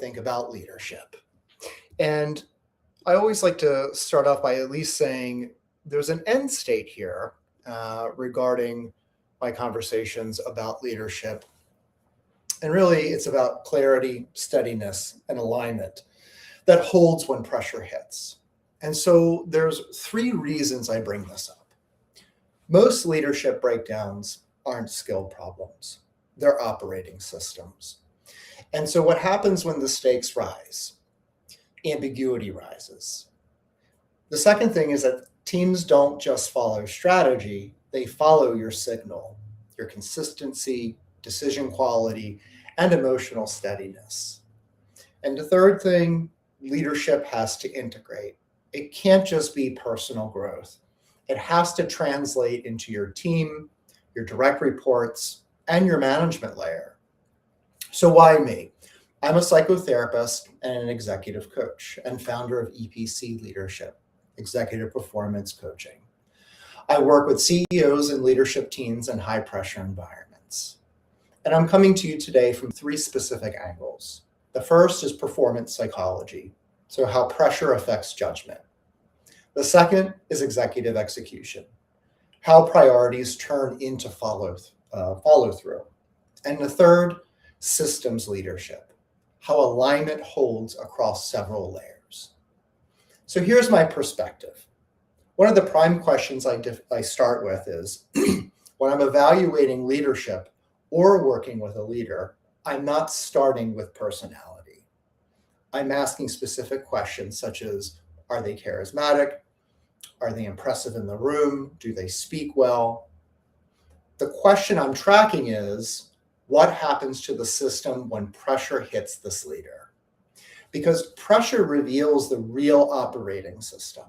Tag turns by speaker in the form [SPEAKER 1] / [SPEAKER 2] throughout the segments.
[SPEAKER 1] think about leadership. And I always like to start off by at least saying there's an end state here regarding my conversations about leadership. And really, it's about clarity, steadiness, and alignment that holds when pressure hits. And so there's three reasons I bring this up. Most leadership breakdowns aren't skill problems, they're operating systems. And so what happens when the stakes rise? Ambiguity rises. The second thing is that teams don't just follow strategy, they follow your signal, your consistency, decision quality, and emotional steadiness. And the third thing, leadership has to integrate. It can't just be personal growth. It has to translate into your team, your direct reports, and your management layer. So why me? I'm a psychotherapist and an executive coach and founder of EPC Leadership, Executive Performance Coaching. I work with CEOs and leadership teams in high pressure environments. And I'm coming to you today from three specific angles. The first is performance psychology, so how pressure affects judgment. The second is executive execution, how priorities turn into follow through. And the third, systems leadership, how alignment holds across several layers. So here's my perspective. One of the prime questions I start with is, when I'm evaluating leadership or working with a leader, I'm not starting with personality. I'm asking specific questions such as, are they charismatic? Are they impressive in the room? Do they speak well? The question I'm tracking is, what happens to the system when pressure hits this leader? Because pressure reveals the real operating system.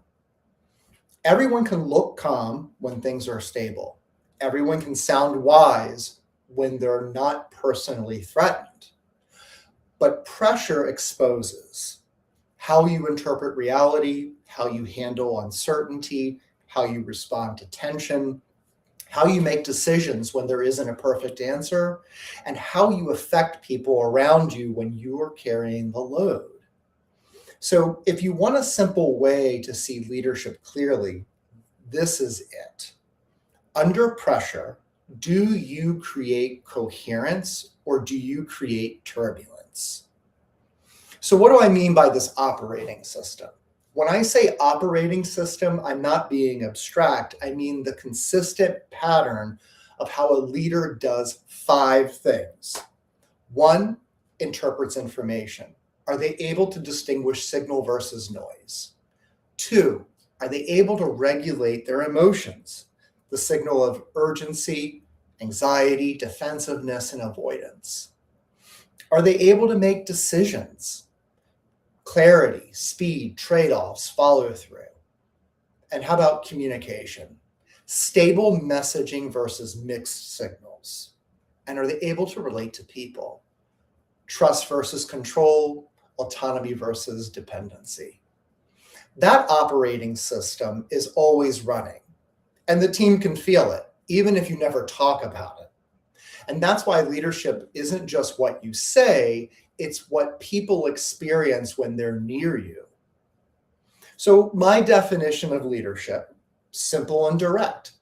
[SPEAKER 1] Everyone can look calm when things are stable. Everyone can sound wise when they're not personally threatened. But pressure exposes how you interpret reality, how you handle uncertainty, how you respond to tension, how you make decisions when there isn't a perfect answer, and how you affect people around you when you're carrying the load. So if you want a simple way to see leadership clearly, this is it. Under pressure, do you create coherence or do you create turbulence? So what do I mean by this operating system? When I say operating system, I'm not being abstract. I mean the consistent pattern of how a leader does five things. One, interprets information. Are they able to distinguish signal versus noise? Two, are they able to regulate their emotions? The signal of urgency, anxiety, defensiveness, and avoidance. Are they able to make decisions? Clarity, speed, trade-offs, follow through. And how about communication? Stable messaging versus mixed signals. And are they able to relate to people? Trust versus control, autonomy versus dependency. That operating system is always running, and the team can feel it, even if you never talk about it. And that's why leadership isn't just what you say, it's what people experience when they're near you. So my definition of leadership, simple and direct.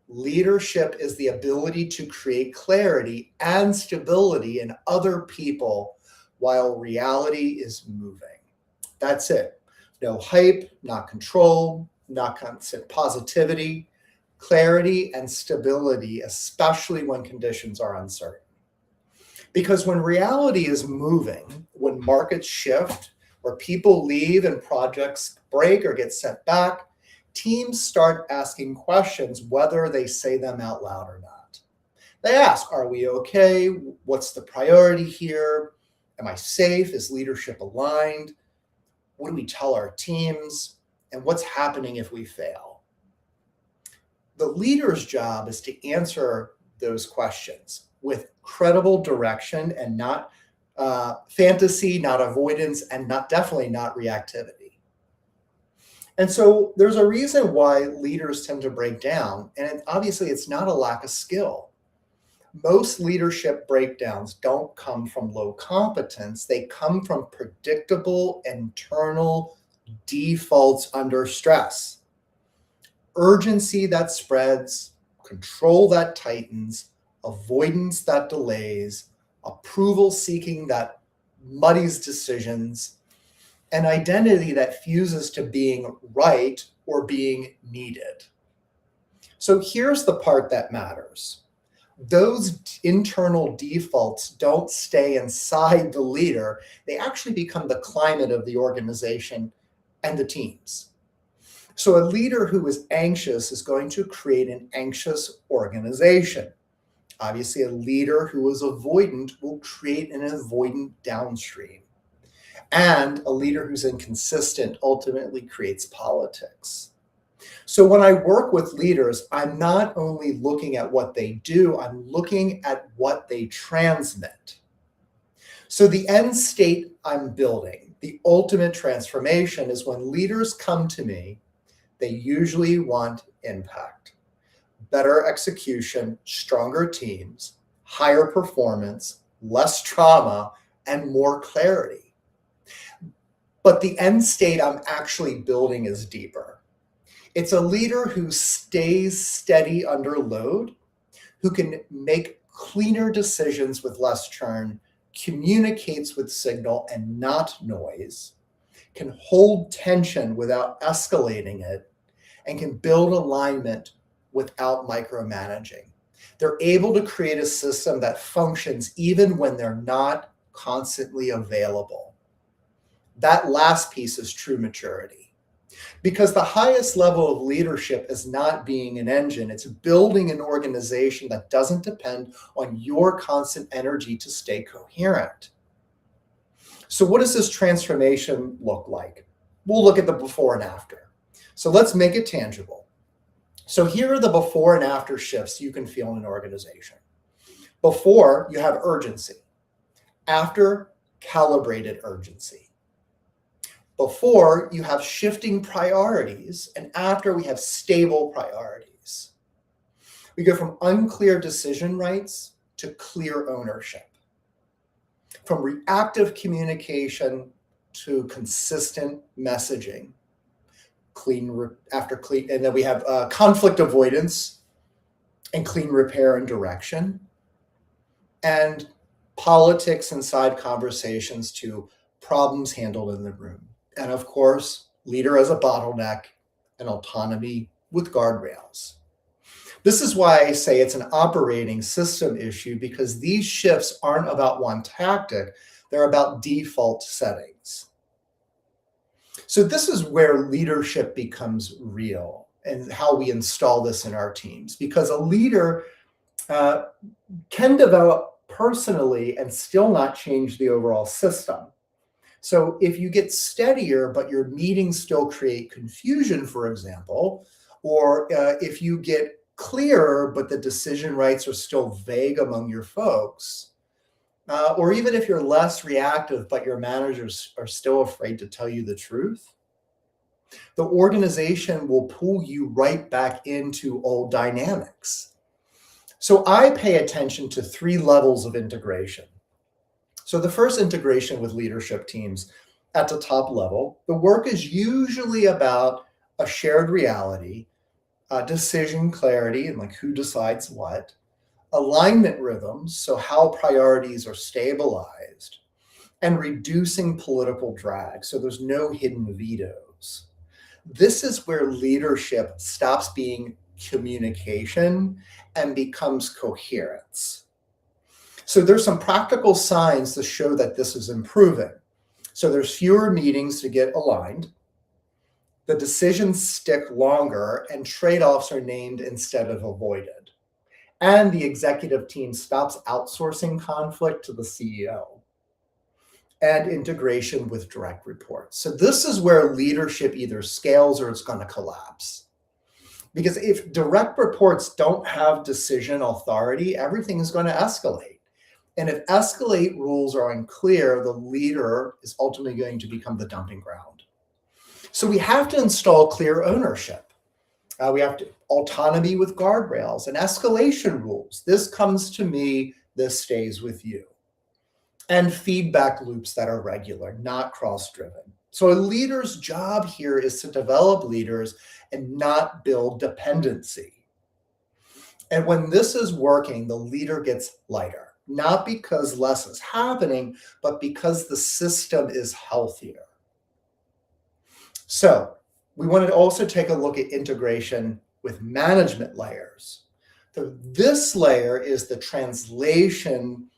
[SPEAKER 1] Leadership is the ability to create clarity and stability in other people while reality is moving. That's it. No hype, not control, not constant positivity, clarity and stability, especially when conditions are uncertain. Because when reality is moving, when markets shift, or people leave and projects break or get set back, teams start asking questions whether they say them out loud or not. They ask, are we okay? What's the priority here? Am I safe? Is leadership aligned? What do we tell our teams? And what's happening if we fail? The leader's job is to answer those questions with credible direction and not fantasy, not avoidance, and definitely not reactivity. And so there's a reason why leaders tend to break down, and obviously it's not a lack of skill. Most leadership breakdowns don't come from low competence. They come from predictable internal defaults under stress. Urgency that spreads, control that tightens, avoidance that delays, approval seeking that muddies decisions, an identity that fuses to being right or being needed. So here's the part that matters. Those internal defaults don't stay inside the leader. They actually become the climate of the organization and the teams. So a leader who is anxious is going to create an anxious organization. Obviously, a leader who is avoidant will create an avoidant downstream. And a leader who's inconsistent ultimately creates politics. So when I work with leaders, I'm not only looking at what they do, I'm looking at what they transmit. So the end state I'm building, the ultimate transformation, is when leaders come to me, they usually want impact, better execution, stronger teams, higher performance, less trauma, and more clarity. But the end state I'm actually building is deeper. It's a leader who stays steady under load, who can make cleaner decisions with less churn, communicates with signal and not noise, can hold tension without escalating it, and can build alignment without micromanaging. They're able to create a system that functions even when they're not constantly available. That last piece is true maturity. Because the highest level of leadership is not being an engine, it's building an organization that doesn't depend on your constant energy to stay coherent. So what does this transformation look like? We'll look at the before and after. So let's make it tangible. So here are the before and after shifts you can feel in an organization. Before, you have urgency. After, calibrated urgency. Before, you have shifting priorities, and after, we have stable priorities. We go from unclear decision rights to clear ownership. From reactive communication to consistent messaging. And then we have conflict avoidance and clean repair and direction. And politics and side conversations to problems handled in the room. And of course, leader as a bottleneck and autonomy with guardrails. This is why I say it's an operating system issue, because these shifts aren't about one tactic, they're about default settings. So this is where leadership becomes real and how we install this in our teams, because a leader can develop personally and still not change the overall system. So if you get steadier, but your meetings still create confusion, for example, or if you get clearer, but the decision rights are still vague among your folks, or even if you're less reactive, but your managers are still afraid to tell you the truth, the organization will pull you right back into old dynamics. So I pay attention to 3 levels of integration. So the first integration with leadership teams at the top level, the work is usually about a shared reality, decision clarity, and like who decides what, alignment rhythms, so how priorities are stabilized, and reducing political drag, so there's no hidden vetoes. This is where leadership stops being communication and becomes coherence. So there's some practical signs to show that this is improving. So there's fewer meetings to get aligned. The decisions stick longer and trade-offs are named instead of avoided. And the executive team stops outsourcing conflict to the CEO. And integration with direct reports. So this is where leadership either scales or it's going to collapse. Because if direct reports don't have decision authority, everything is going to escalate. And if escalate rules are unclear, the leader is ultimately going to become the dumping ground. So we have to install clear ownership. We have autonomy with guardrails and escalation rules. This comes to me, this stays with you. And feedback loops that are regular, not cross-driven. So a leader's job here is to develop leaders and not build dependency. And when this is working, the leader gets lighter, not because less is happening, but because the system is healthier. So we want to also take a look at integration with management layers. So this layer is the translation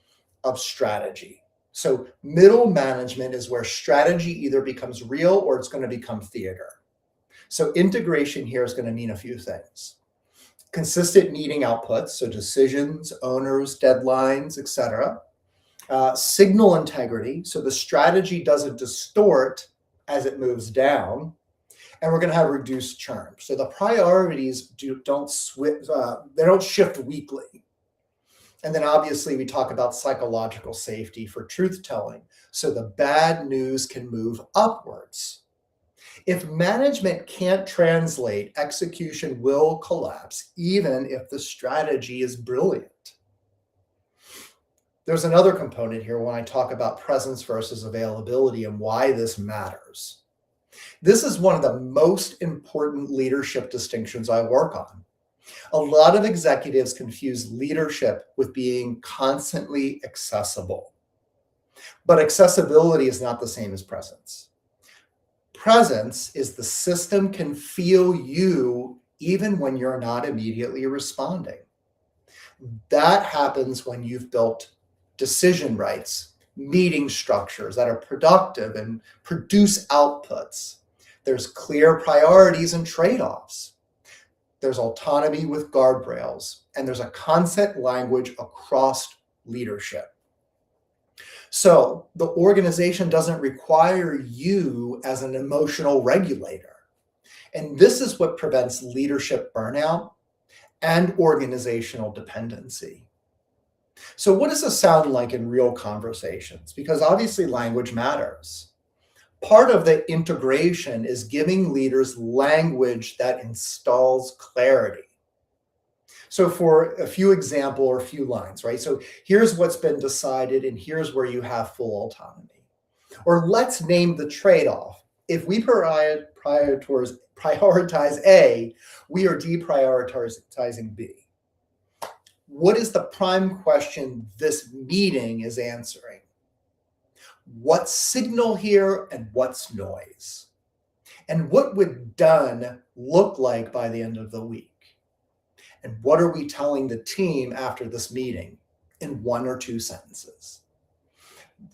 [SPEAKER 1] of strategy. So middle management is where strategy either becomes real or it's going to become theater. So integration here is going to mean a few things. Consistent meeting outputs, so decisions, owners, deadlines, etc. Signal integrity, so the strategy doesn't distort as it moves down. And we're going to have reduced churn. So the priorities don't shift weekly. And then obviously we talk about psychological safety for truth telling. So the bad news can move upwards. If management can't translate, execution will collapse, even if the strategy is brilliant. There's another component here when I talk about presence versus availability and why this matters. This is one of the most important leadership distinctions I work on. A lot of executives confuse leadership with being constantly accessible. But accessibility is not the same as presence. Presence is the system can feel you even when you're not immediately responding. That happens when you've built decision rights, meeting structures that are productive and produce outputs. There's clear priorities and trade-offs. There's autonomy with guardrails, and there's a consent language across leadership. So the organization doesn't require you as an emotional regulator. And this is what prevents leadership burnout and organizational dependency. So what does this sound like in real conversations? Because obviously language matters. Part of the integration is giving leaders language that installs clarity. So for a few example or a few lines, right? So here's what's been decided and here's where you have full autonomy. Or let's name the trade-off. If we prioritize A, we are deprioritizing B. What is the prime question this meeting is answering? What's signal here and what's noise? And what would done look like by the end of the week? And what are we telling the team after this meeting in 1 or 2 sentences?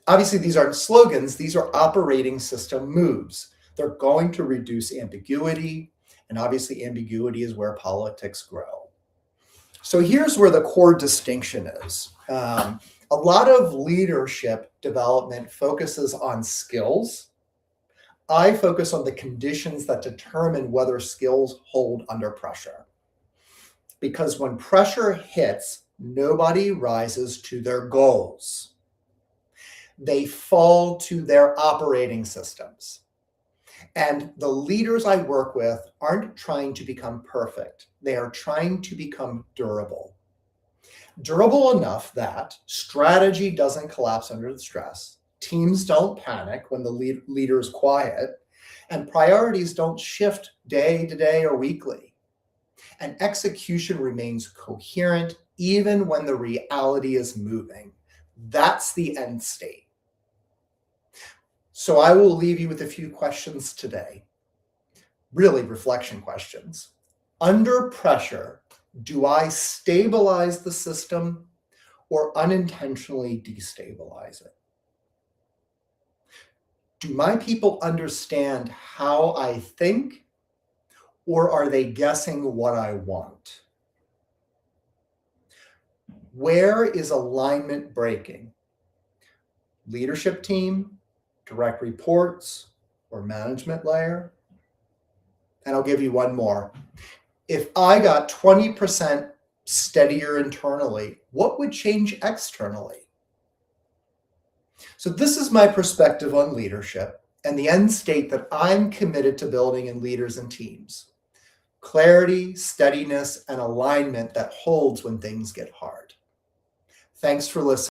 [SPEAKER 1] Obviously, these aren't slogans. These are operating system moves. They're going to reduce ambiguity. And obviously, ambiguity is where politics grow. So here's where the core distinction is. A lot of leadership development focuses on skills. I focus on the conditions that determine whether skills hold under pressure. Because when pressure hits, nobody rises to their goals. They fall to their operating systems. And the leaders I work with aren't trying to become perfect. They are trying to become durable. Durable enough that strategy doesn't collapse under the stress, teams don't panic when the leader is quiet, and priorities don't shift day to day or weekly. And execution remains coherent even when the reality is moving. That's the end state. So I will leave you with a few questions today, really reflection questions. Under pressure, do I stabilize the system or unintentionally destabilize it? Do my people understand how I think, or are they guessing what I want? Where is alignment breaking? Leadership team, direct reports, or management layer? And I'll give you one more. If I got 20% steadier internally, what would change externally? So this is my perspective on leadership and the end state that I'm committed to building in leaders and teams. clarity, steadiness, and alignment that holds when things get hard. Thanks for listening.